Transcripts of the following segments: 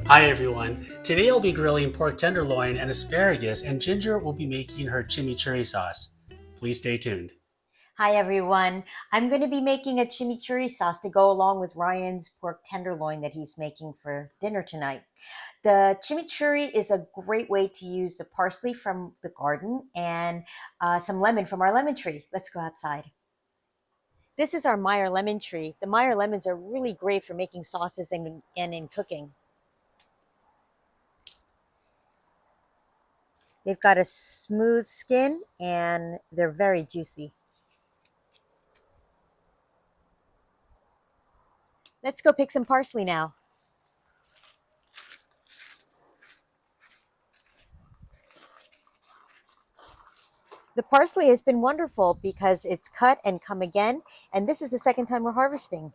Hi everyone. Today I'll be grilling pork tenderloin and asparagus, and Ginger will be making her chimichurri sauce. Please stay tuned. Hi everyone. I'm going to be making a chimichurri sauce to go along with Ryan's pork tenderloin that he's making for dinner tonight. The chimichurri is a great way to use the parsley from the garden and some lemon from our lemon tree. Let's go outside. This is our Meyer lemon tree. The Meyer lemons are really great for making sauces and in cooking. They've got a smooth skin and they're very juicy. Let's go pick some parsley now. The parsley has been wonderful because it's cut and come again, and this is the second time we're harvesting.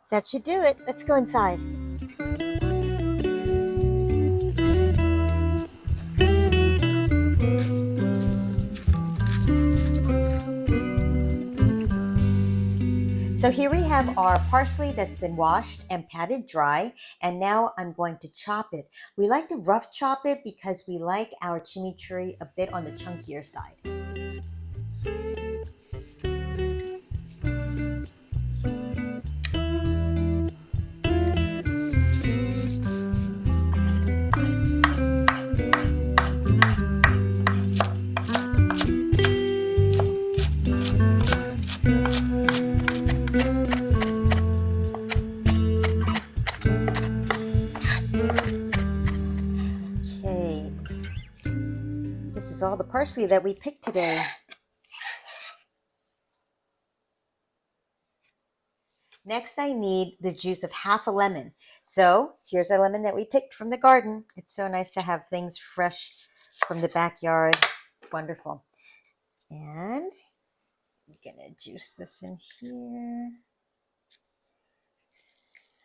That should do it. Let's go inside. So here we have our parsley that's been washed and patted dry, and now I'm going to chop it. We like to rough chop it because we like our chimichurri a bit on the chunkier side. Okay, this is all the parsley that we picked today. Next, I need the juice of half a lemon. So here's a lemon that we picked from the garden. It's so nice to have things fresh from the backyard. It's wonderful. And I'm gonna juice this in here.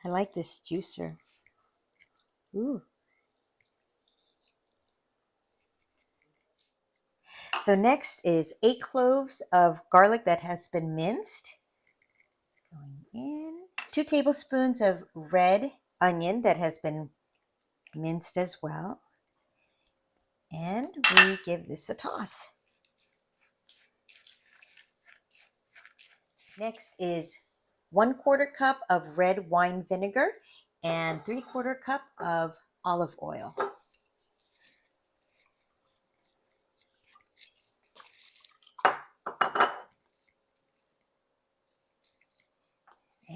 I like this juicer. Ooh. So next is 8 cloves of garlic that has been minced. Going in. 2 tablespoons of red onion that has been minced as well. And we give this a toss. Next is 1/4 cup of red wine vinegar and 3/4 cup of olive oil.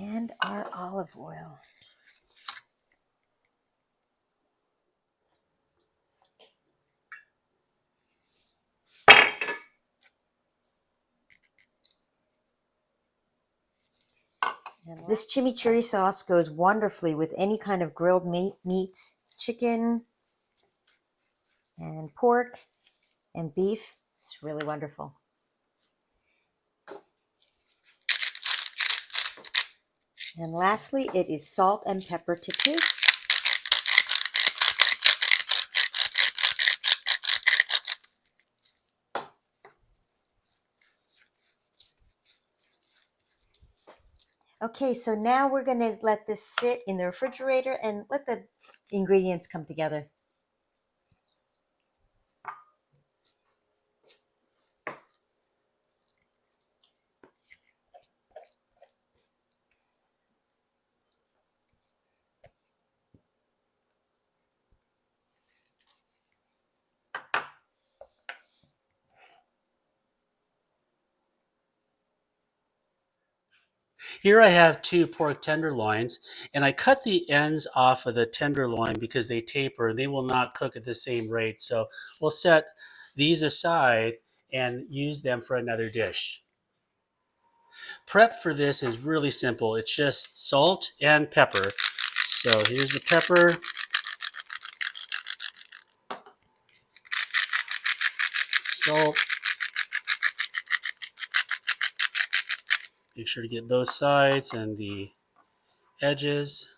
And our olive oil. This chimichurri sauce goes wonderfully with any kind of grilled meats, chicken and pork and beef. It's really wonderful. And lastly, it is salt and pepper to taste. Okay, so now we're going to let this sit in the refrigerator and let the ingredients come together. Here I have 2 pork tenderloins, and I cut the ends off of the tenderloin because they taper and they will not cook at the same rate. So we'll set these aside and use them for another dish. Prep for this is really simple. It's just salt and pepper. So here's the pepper. salt. Make sure to get both sides and the edges.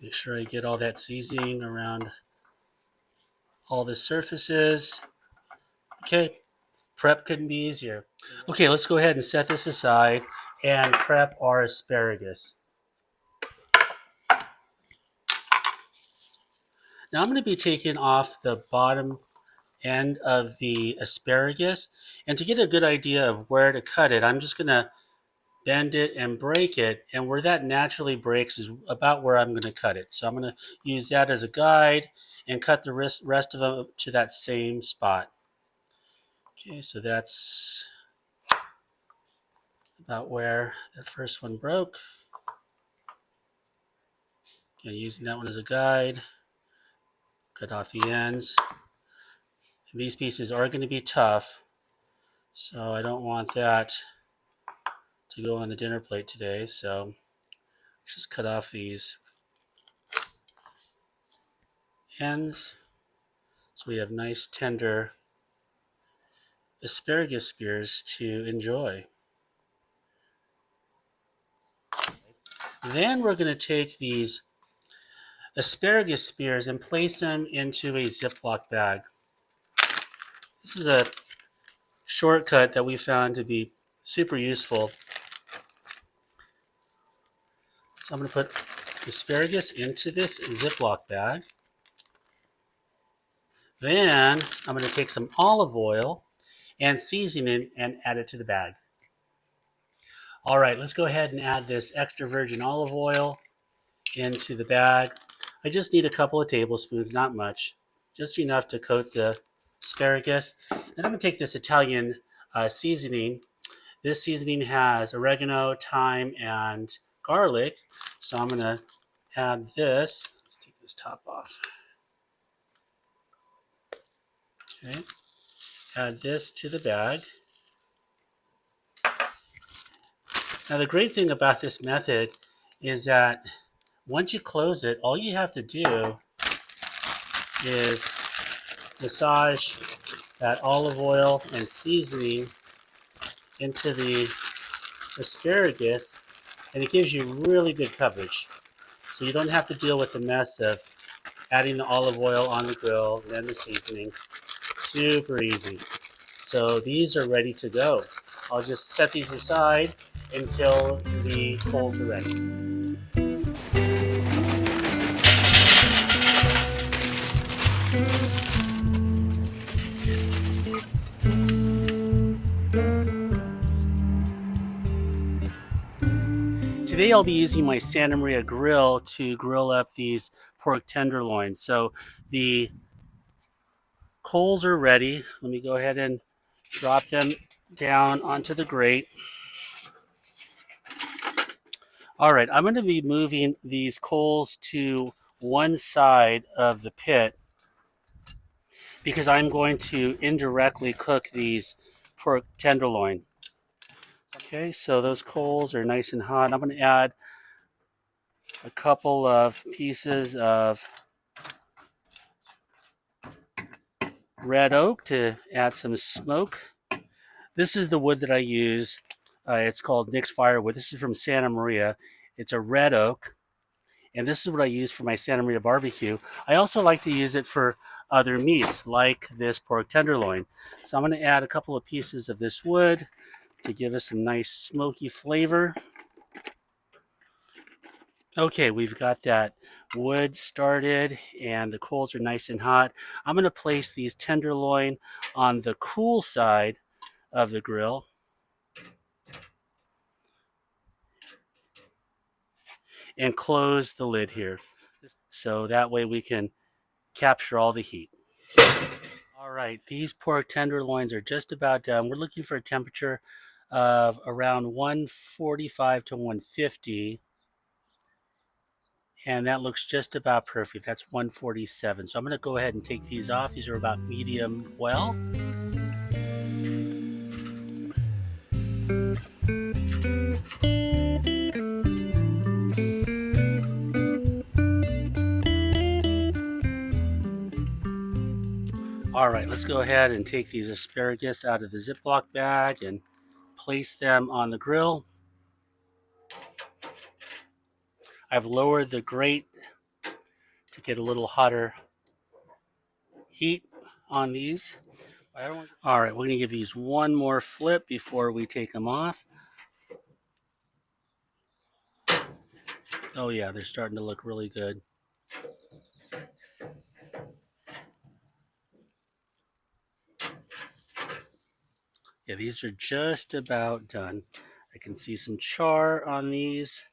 Make sure I get all that seasoning around all the surfaces. Okay, prep couldn't be easier. Okay, let's go ahead and set this aside and prep our asparagus. Now I'm going to be taking off the bottom end of the asparagus, and to get a good idea of where to cut it, I'm just going to bend it and break it, and where that naturally breaks is about where I'm going to cut it. So I'm going to use that as a guide and cut the rest of them to that same spot. Okay, so that's about where that first one broke. And using that one as a guide, cut off the ends. And these pieces are going to be tough, so I don't want that to go on the dinner plate today. So just cut off these ends so we have nice tender asparagus spears to enjoy. Then we're going to take these asparagus spears and place them into a Ziploc bag. This is a shortcut that we found to be super useful. So I'm going to put asparagus into this Ziploc bag. Then I'm going to take some olive oil and seasoning and add it to the bag. All right, let's go ahead and add this extra virgin olive oil into the bag. I just need a couple of tablespoons, not much, just enough to coat the asparagus. Then I'm going to take this Italian seasoning. This seasoning has oregano, thyme, and garlic. So I'm going to add this. Let's take this top off. Okay, add this to the bag. Now the great thing about this method is that once you close it, all you have to do is massage that olive oil and seasoning into the asparagus, and it gives you really good coverage. So you don't have to deal with the mess of adding the olive oil on the grill and then the seasoning. Super easy. So these are ready to go. I'll just set these aside until the coals are ready. Today I'll be using my Santa Maria grill to grill up these pork tenderloins. So the coals are ready. Let me go ahead and drop them down onto the grate. All right, I'm going to be moving these coals to one side of the pit because I'm going to indirectly cook these pork tenderloin. Okay, so those coals are nice and hot. I'm going to add a couple of pieces of red oak to add some smoke. This is the wood that I use. It's called Nick's Firewood. This is from Santa Maria. It's a red oak, and this is what I use for my Santa Maria barbecue. I also like to use it for other meats, like this pork tenderloin. So I'm going to add a couple of pieces of this wood to give us some nice smoky flavor. Okay, we've got that wood started and the coals are nice and hot. I'm going to place these tenderloin on the cool side of the grill. And close the lid here. So that way we can capture all the heat. All right, these pork tenderloins are just about done. We're looking for a temperature of around 145 to 150. And that looks just about perfect. That's 147. So I'm going to go ahead and take these off. These are about medium well. All right, let's go ahead and take these asparagus out of the Ziploc bag and place them on the grill. I've lowered the grate to get a little hotter heat on these. All right, we're going to give these one more flip before we take them off. Oh yeah, they're starting to look really good. Yeah, these are just about done. I can see some char on these.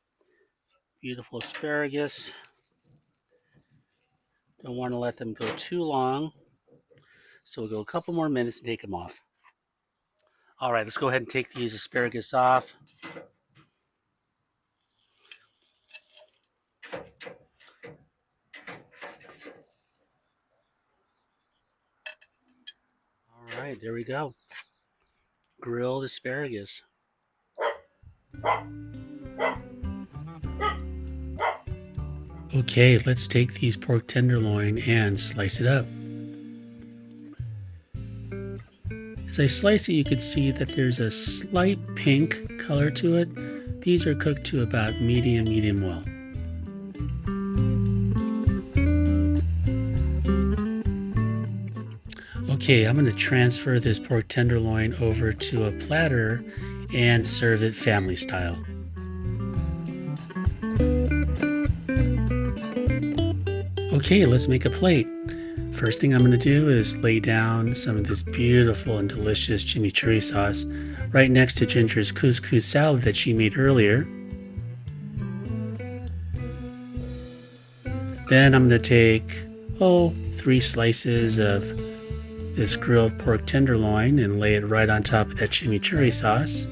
Beautiful asparagus. Don't want to let them go too long. So we'll go a couple more minutes and take them off. All right, let's go ahead and take these asparagus off. All right, there we go. Grilled asparagus. Okay, let's take these pork tenderloin and slice it up. As I slice it, you can see that there's a slight pink color to it. These are cooked to about medium well. Okay, I'm going to transfer this pork tenderloin over to a platter and serve it family style. Okay, let's make a plate. First thing I'm going to do is lay down some of this beautiful and delicious chimichurri sauce right next to Ginger's couscous salad that she made earlier. Then I'm going to take, 3 slices of this grilled pork tenderloin and lay it right on top of that chimichurri sauce.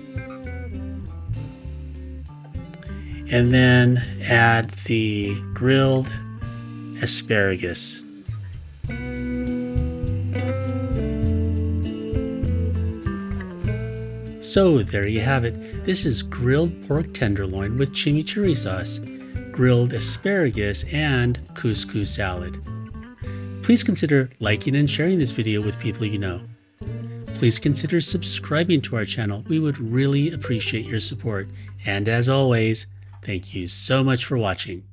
And then add the grilled asparagus. So there you have it. This is grilled pork tenderloin with chimichurri sauce, grilled asparagus, and couscous salad. Please consider liking and sharing this video with people you know. Please consider subscribing to our channel. We would really appreciate your support. And as always, thank you so much for watching.